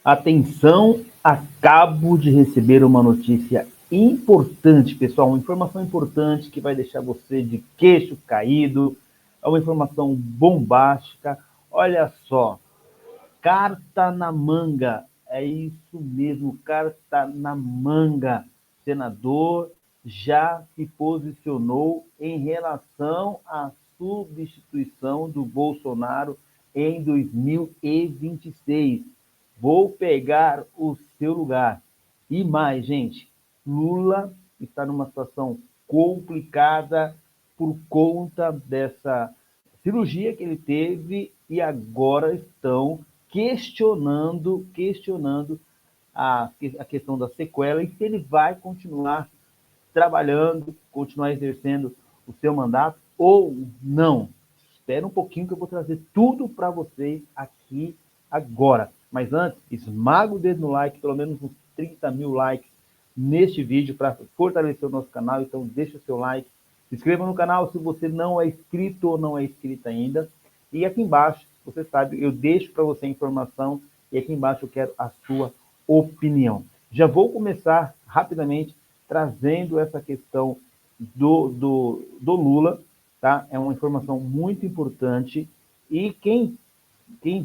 Atenção, acabo de receber uma notícia importante, pessoal, uma informação importante que vai deixar você de queixo caído, é uma informação bombástica. Olha só, carta na manga, é isso mesmo, carta na manga. O senador já se posicionou em relação à substituição do Bolsonaro em 2026. Vou pegar o seu lugar. E mais, gente, Lula está numa situação complicada por conta dessa cirurgia que ele teve e agora estão questionando a questão da sequela e se ele vai continuar trabalhando, continuar exercendo o seu mandato ou não. Espera um pouquinho que eu vou trazer tudo para vocês aqui agora. Mas antes, esmaga o dedo no like, pelo menos uns 30 mil likes neste vídeo para fortalecer o nosso canal. Então deixa o seu like, se inscreva no canal se você não é inscrito ou não é inscrita ainda. E aqui embaixo, você sabe, eu deixo para você a informação e aqui embaixo eu quero a sua opinião. Já vou começar rapidamente trazendo essa questão do Lula, tá? É uma informação muito importante e quem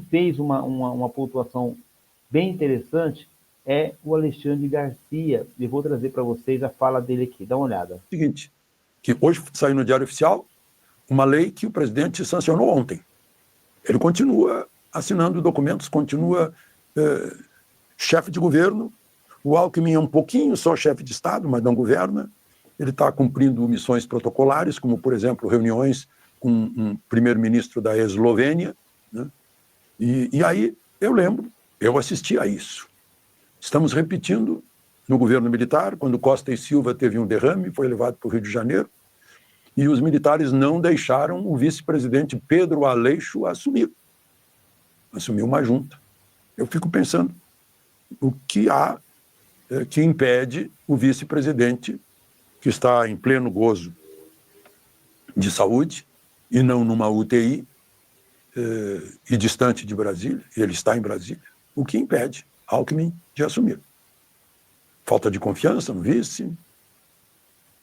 fez uma pontuação bem interessante é o Alexandre Garcia. Eu vou trazer para vocês a fala dele aqui. Dá uma olhada. Seguinte, que hoje saiu no Diário Oficial uma lei que o presidente sancionou ontem. Ele continua assinando documentos, continua chefe de governo. O Alckmin é um pouquinho só chefe de Estado, mas não governa. Ele está cumprindo missões protocolares, como, por exemplo, reuniões com um primeiro-ministro da Eslovênia, né? E aí, eu lembro, eu assisti a isso. Estamos repetindo no governo militar, quando Costa e Silva teve um derrame, foi levado para o Rio de Janeiro, e os militares não deixaram o vice-presidente Pedro Aleixo assumir. Assumiu uma junta. Eu fico pensando, o que há que impede o vice-presidente, que está em pleno gozo de saúde, e não numa UTI, e distante de Brasília, ele está em Brasília, o que impede Alckmin de assumir? Falta de confiança no vice,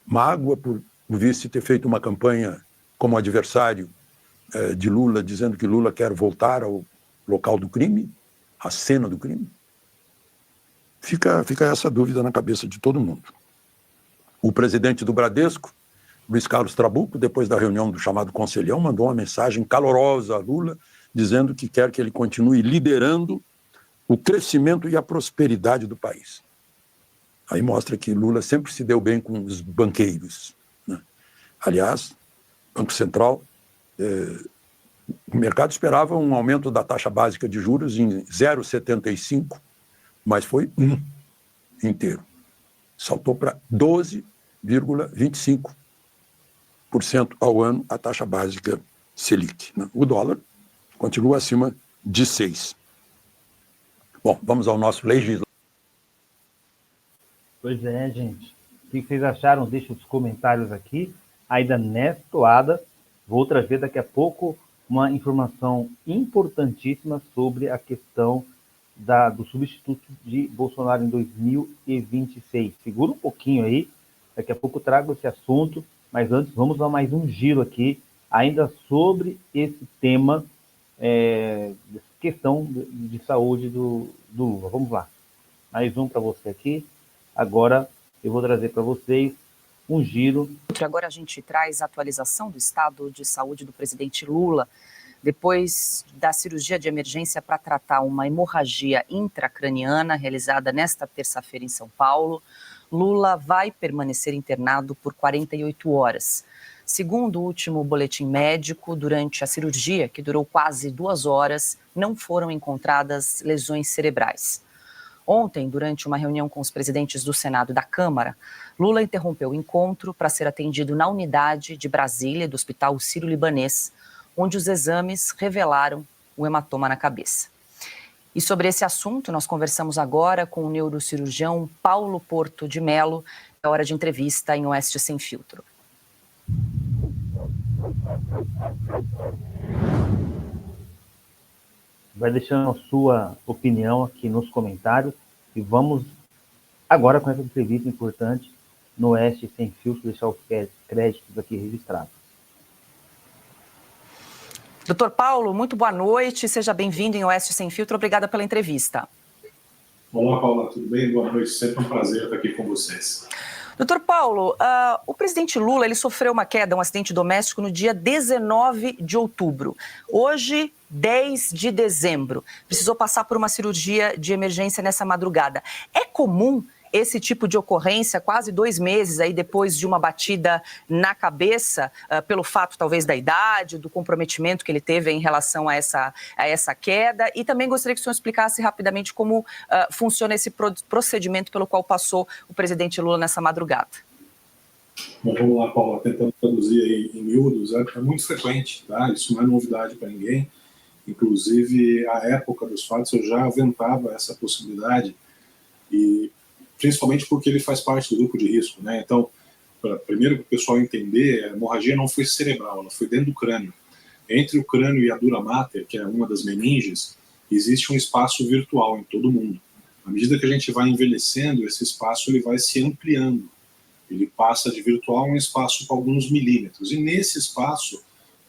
mágoa por o vice ter feito uma campanha como adversário de Lula, dizendo que Lula quer voltar ao local do crime, à cena do crime. Fica essa dúvida na cabeça de todo mundo. O presidente do Bradesco, Luiz Carlos Trabuco, depois da reunião do chamado Conselhão, mandou uma mensagem calorosa a Lula, dizendo que quer que ele continue liderando o crescimento e a prosperidade do país. Aí mostra que Lula sempre se deu bem com os banqueiros, né? Aliás, o Banco Central, o mercado esperava um aumento da taxa básica de juros em 0,75, mas foi 1 inteiro. Saltou para 12,25% ao ano a taxa básica Selic, né? O dólar continua acima de 6. Bom, vamos ao nosso legislativo. Pois é, gente. O que vocês acharam? Deixa os comentários aqui. Ainda nessa toada, vou trazer daqui a pouco uma informação importantíssima sobre a questão do substituto de Bolsonaro em 2026. Segura um pouquinho aí, daqui a pouco trago esse assunto, mas antes vamos a mais um giro aqui, ainda sobre esse tema, questão de saúde do Lula. Vamos lá. Mais um para você aqui. Agora eu vou trazer para vocês um giro. Agora a gente traz a atualização do estado de saúde do presidente Lula, depois da cirurgia de emergência para tratar uma hemorragia intracraniana realizada nesta terça-feira em São Paulo. Lula vai permanecer internado por 48 horas. Segundo o último boletim médico, durante a cirurgia, que durou quase 2 horas, não foram encontradas lesões cerebrais. Ontem, durante uma reunião com os presidentes do Senado e da Câmara, Lula interrompeu o encontro para ser atendido na unidade de Brasília do Hospital Sírio-Libanês, onde os exames revelaram o hematoma na cabeça. E sobre esse assunto, nós conversamos agora com o neurocirurgião Paulo Porto de Mello, na hora de entrevista em Oeste Sem Filtro. vai deixando a sua opinião aqui nos comentários e vamos agora com essa entrevista importante no Oeste Sem Filtro, deixar os créditos aqui registrados. Doutor Paulo, muito boa noite, seja bem-vindo em Oeste Sem Filtro, obrigada pela entrevista. Olá, Paula, tudo bem? Boa noite, sempre um prazer estar aqui com vocês. Doutor Paulo, o presidente Lula ele sofreu uma queda, um acidente doméstico no dia 19 de outubro. Hoje, 10 de dezembro, precisou passar por uma cirurgia de emergência nessa madrugada. É comum esse tipo de ocorrência, quase 2 meses aí depois de uma batida na cabeça, pelo fato talvez da idade, do comprometimento que ele teve em relação a essa queda? E também gostaria que o senhor explicasse rapidamente como funciona esse procedimento pelo qual passou o presidente Lula nessa madrugada. Bom, vamos lá, Paula, tentando traduzir aí em miúdos, é muito frequente, tá? Isso não é novidade para ninguém. Inclusive, à época dos fatos, eu já aventava essa possibilidade, e principalmente porque ele faz parte do grupo de risco, né? Então, primeiro para o pessoal entender, a hemorragia não foi cerebral, ela foi dentro do crânio. Entre o crânio e a dura mater, que é uma das meninges, existe um espaço virtual em todo mundo. À medida que a gente vai envelhecendo, esse espaço ele vai se ampliando. Ele passa de virtual a um espaço com alguns milímetros. E nesse espaço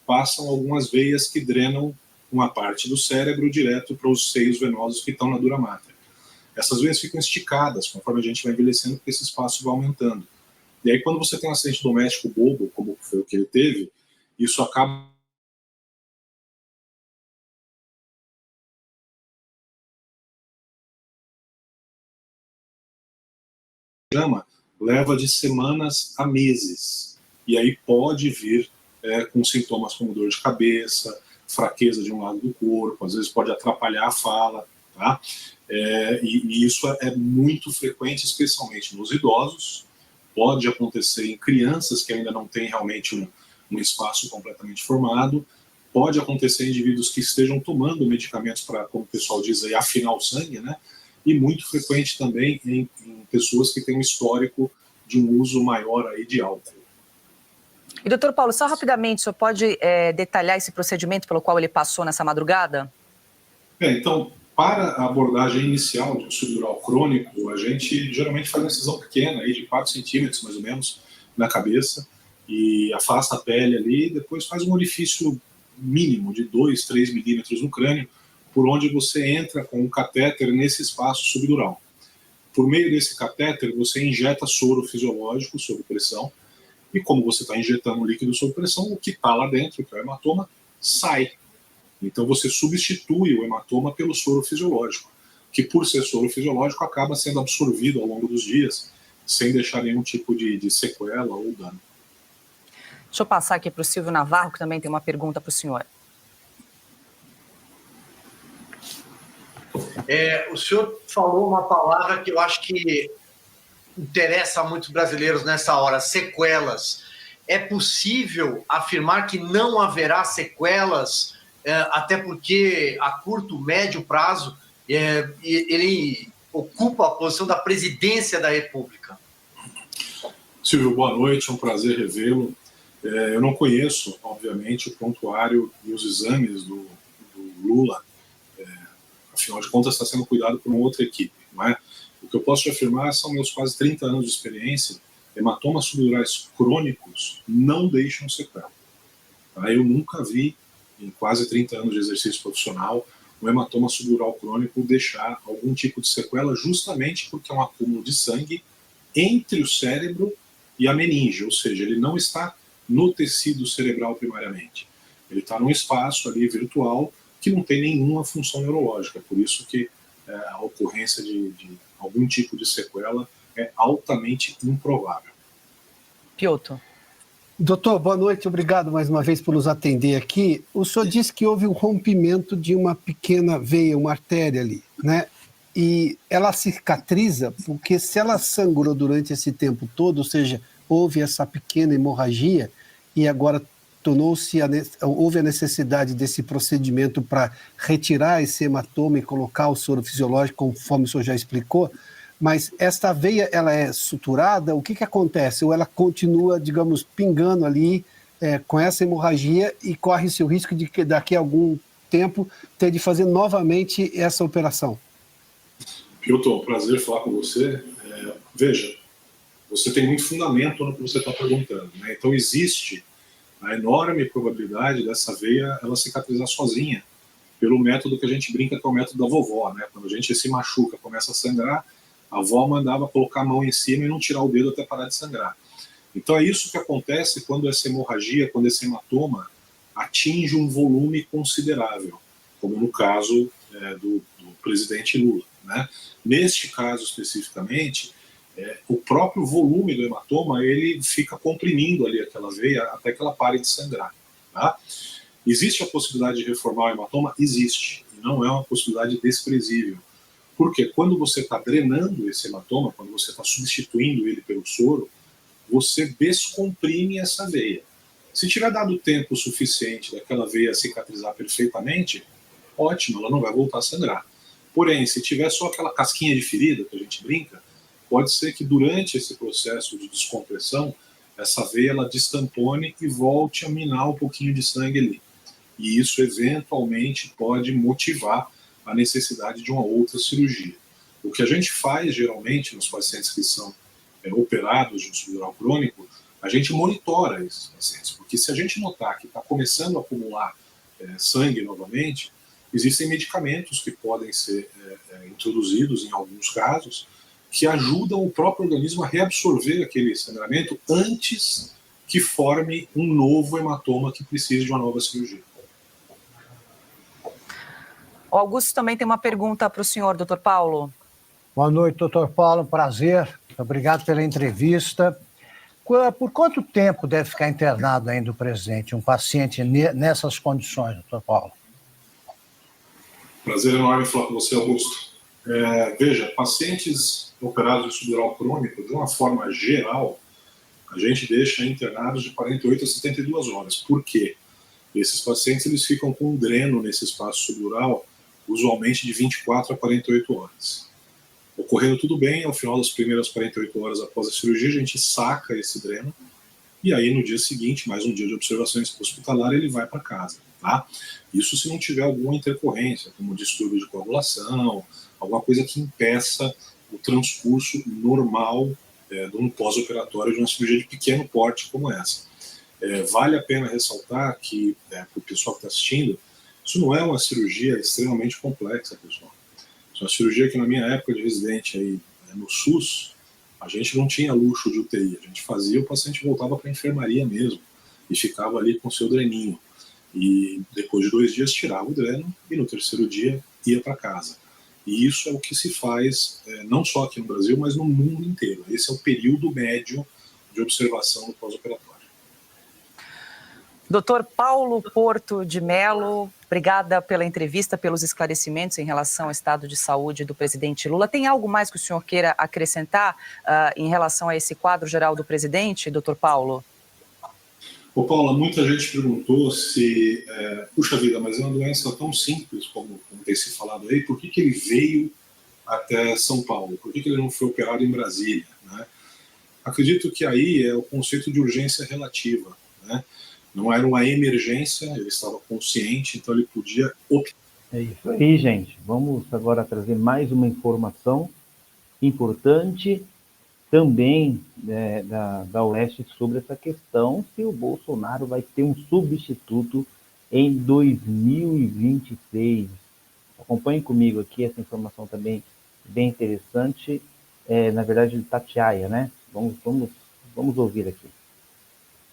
passam algumas veias que drenam uma parte do cérebro direto para os seios venosos que estão na dura mater. Essas veias ficam esticadas conforme a gente vai envelhecendo, porque esse espaço vai aumentando. E aí, quando você tem um acidente doméstico bobo, como foi o que ele teve, isso acaba leva de semanas a meses. E aí pode vir com sintomas como dor de cabeça, fraqueza de um lado do corpo, às vezes pode atrapalhar a fala, tá? E isso é muito frequente, especialmente nos idosos. Pode acontecer em crianças que ainda não têm realmente um espaço completamente formado. Pode acontecer em indivíduos que estejam tomando medicamentos para, como o pessoal diz aí, afinar o sangue, né? E muito frequente também em pessoas que têm um histórico de um uso maior aí de álcool. E, doutor Paulo, só rapidamente, o senhor pode detalhar esse procedimento pelo qual ele passou nessa madrugada? Então, para a abordagem inicial do subdural crônico, a gente geralmente faz uma incisão pequena, aí de 4 centímetros mais ou menos, na cabeça, e afasta a pele ali, e depois faz um orifício mínimo de 2, 3 milímetros no crânio, por onde você entra com um catéter nesse espaço subdural. Por meio desse catéter, você injeta soro fisiológico sob pressão, e como você está injetando líquido sob pressão, o que está lá dentro, que é o hematoma, sai. Então você substitui o hematoma pelo soro fisiológico, que por ser soro fisiológico acaba sendo absorvido ao longo dos dias, sem deixar nenhum tipo de sequela ou dano. Deixa eu passar aqui para o Silvio Navarro, que também tem uma pergunta para o senhor. O senhor falou uma palavra que eu acho que interessa a muitos brasileiros nessa hora, sequelas. É possível afirmar que não haverá sequelas, até porque a curto, médio prazo, ele ocupa a posição da presidência da República? Silvio, boa noite, é um prazer revê-lo. Eu não conheço, obviamente, o prontuário e os exames do Lula. Afinal de contas, está sendo cuidado por uma outra equipe, não é? O que eu posso te afirmar são meus quase 30 anos de experiência. Hematomas subdurais crônicos não deixam sequela. Tá? Eu nunca vi, em quase 30 anos de exercício profissional, um hematoma subdural crônico deixar algum tipo de sequela, justamente porque é um acúmulo de sangue entre o cérebro e a meninge, ou seja, ele não está no tecido cerebral primariamente. Ele está num espaço ali virtual que não tem nenhuma função neurológica, por isso que a ocorrência de algum tipo de sequela é altamente improvável. Piotr. Doutor, boa noite, obrigado mais uma vez por nos atender aqui. O senhor disse que houve um rompimento de uma pequena veia, uma artéria ali, né? E ela cicatriza, porque se ela sangrou durante esse tempo todo, ou seja, houve essa pequena hemorragia e agora houve a necessidade desse procedimento para retirar esse hematoma e colocar o soro fisiológico, conforme o senhor já explicou, mas esta veia, ela é suturada, o que acontece? Ou ela continua, digamos, pingando ali com essa hemorragia e corre-se o risco de que daqui a algum tempo ter de fazer novamente essa operação? Pilton, prazer falar com você. Veja, você tem muito fundamento no que você está perguntando, né? Então existe a enorme probabilidade dessa veia ela cicatrizar sozinha, pelo método que a gente brinca, que é o método da vovó, né? Quando a gente se machuca, começa a sangrar, a avó mandava colocar a mão em cima e não tirar o dedo até parar de sangrar. Então é isso que acontece quando essa hemorragia, quando esse hematoma atinge um volume considerável, como no caso do presidente Lula, né? Neste caso especificamente, o próprio volume do hematoma ele fica comprimindo ali aquela veia até que ela pare de sangrar, tá? Existe a possibilidade de reformar o hematoma? Existe, e não é uma possibilidade desprezível. Porque quando você está drenando esse hematoma, quando você está substituindo ele pelo soro, você descomprime essa veia. Se tiver dado tempo suficiente daquela veia cicatrizar perfeitamente, ótimo, ela não vai voltar a sangrar. Porém, se tiver só aquela casquinha de ferida que a gente brinca, pode ser que durante esse processo de descompressão, essa veia ela destampone e volte a minar um pouquinho de sangue ali. E isso eventualmente pode motivar a necessidade de uma outra cirurgia. O que a gente faz geralmente nos pacientes que são operados de um subdural crônico, a gente monitora esses pacientes, porque se a gente notar que está começando a acumular sangue novamente, existem medicamentos que podem ser introduzidos em alguns casos que ajudam o próprio organismo a reabsorver aquele sangramento antes que forme um novo hematoma que precise de uma nova cirurgia. O Augusto também tem uma pergunta para o senhor, doutor Paulo. Boa noite, doutor Paulo, um prazer. Obrigado pela entrevista. Por quanto tempo deve ficar internado ainda o presidente, um paciente nessas condições, doutor Paulo? Prazer enorme falar com você, Augusto. Veja, pacientes operados de subdural crônico, de uma forma geral, a gente deixa internados de 48 a 72 horas. Por quê? Esses pacientes eles ficam com um dreno nesse espaço subdural, usualmente de 24 a 48 horas. Ocorrendo tudo bem, ao final das primeiras 48 horas após a cirurgia, a gente saca esse dreno e aí no dia seguinte, mais um dia de observação hospitalar, ele vai para casa, tá? Isso se não tiver alguma intercorrência, como distúrbio de coagulação, alguma coisa que impeça o transcurso normal de um pós-operatório de uma cirurgia de pequeno porte como essa. Vale a pena ressaltar que, para o pessoal que está assistindo, isso não é uma cirurgia extremamente complexa, pessoal. Isso é uma cirurgia que na minha época de residente aí, no SUS, a gente não tinha luxo de UTI. A gente fazia, o paciente voltava para a enfermaria mesmo e ficava ali com o seu dreninho. E depois de 2 dias tirava o dreno e no terceiro dia ia para casa. E isso é o que se faz não só aqui no Brasil, mas no mundo inteiro. Esse é o período médio de observação no pós-operatório. Doutor Paulo Porto de Mello, obrigada pela entrevista, pelos esclarecimentos em relação ao estado de saúde do presidente Lula. Tem algo mais que o senhor queira acrescentar em relação a esse quadro geral do presidente, doutor Paulo? Ô Paula, muita gente perguntou se, puxa vida, mas é uma doença tão simples como tem se falado aí, por que ele veio até São Paulo? Por que ele não foi operado em Brasília? Né? Acredito que aí é o conceito de urgência relativa, né? Não era uma emergência, ele estava consciente, então ele podia optar. É isso aí, gente. Vamos agora trazer mais uma informação importante também da Oeste sobre essa questão, se o Bolsonaro vai ter um substituto em 2026. Acompanhem comigo aqui, essa informação também bem interessante, na verdade, de Itatiaia, né? Vamos ouvir aqui.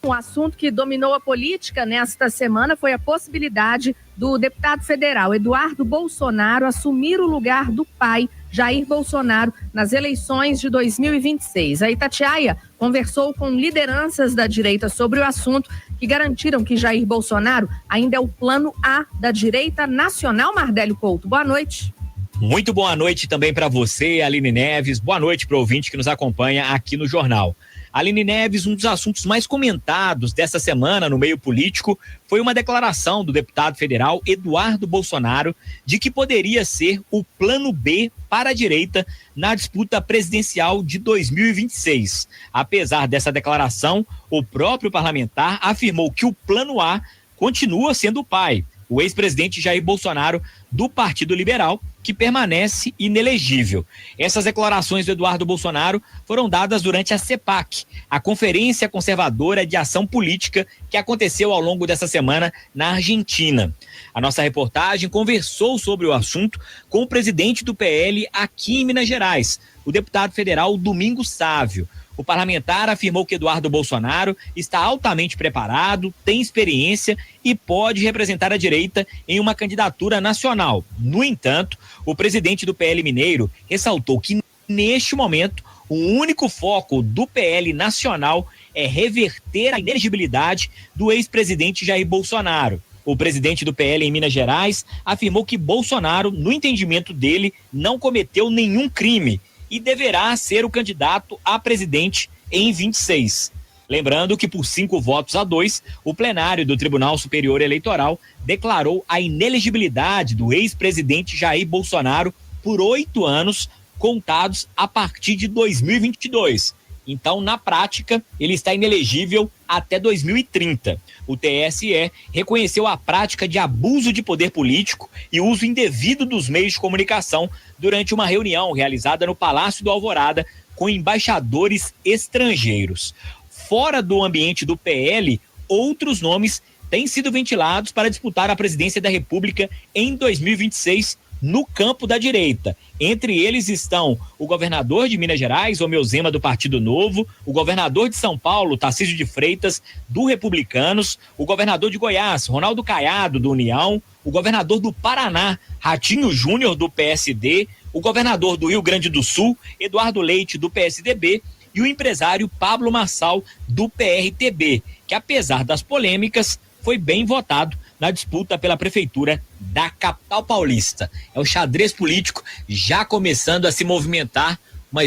Um assunto que dominou a política nesta semana foi a possibilidade do deputado federal Eduardo Bolsonaro assumir o lugar do pai, Jair Bolsonaro, nas eleições de 2026. A Itatiaia conversou com lideranças da direita sobre o assunto, que garantiram que Jair Bolsonaro ainda é o plano A da direita nacional. Mardélio Couto, boa noite. Muito boa noite também para você, Aline Neves. Boa noite para o ouvinte que nos acompanha aqui no Jornal. Aline Neves, um dos assuntos mais comentados dessa semana no meio político foi uma declaração do deputado federal Eduardo Bolsonaro de que poderia ser o plano B para a direita na disputa presidencial de 2026. Apesar dessa declaração, o próprio parlamentar afirmou que o plano A continua sendo o pai, o ex-presidente Jair Bolsonaro, do Partido Liberal, que permanece inelegível. Essas declarações do Eduardo Bolsonaro foram dadas durante a CEPAC, a Conferência Conservadora de Ação Política, que aconteceu ao longo dessa semana na Argentina. A nossa reportagem conversou sobre o assunto com o presidente do PL aqui em Minas Gerais, o deputado federal Domingos Sávio. O parlamentar afirmou que Eduardo Bolsonaro está altamente preparado, tem experiência e pode representar a direita em uma candidatura nacional. No entanto, o presidente do PL mineiro ressaltou que, neste momento, o único foco do PL nacional é reverter a inelegibilidade do ex-presidente Jair Bolsonaro. O presidente do PL em Minas Gerais afirmou que Bolsonaro, no entendimento dele, não cometeu nenhum crime e deverá ser o candidato a presidente em 26. Lembrando que por 5-2, o plenário do Tribunal Superior Eleitoral declarou a inelegibilidade do ex-presidente Jair Bolsonaro por 8 anos, contados a partir de 2022. Então, na prática, ele está inelegível até 2030. O TSE reconheceu a prática de abuso de poder político e uso indevido dos meios de comunicação durante uma reunião realizada no Palácio do Alvorada com embaixadores estrangeiros. Fora do ambiente do PL, outros nomes têm sido ventilados para disputar a presidência da República em 2026 no campo da direita. Entre eles estão o governador de Minas Gerais, Romeu Zema, do Partido Novo, o governador de São Paulo, Tarcísio de Freitas, do Republicanos, o governador de Goiás, Ronaldo Caiado, do União, o governador do Paraná, Ratinho Júnior, do PSD, o governador do Rio Grande do Sul, Eduardo Leite, do PSDB, e o empresário Pablo Marçal, do PRTB, que, apesar das polêmicas, foi bem votado na disputa pela prefeitura da capital paulista. É o xadrez político já começando a se movimentar, mas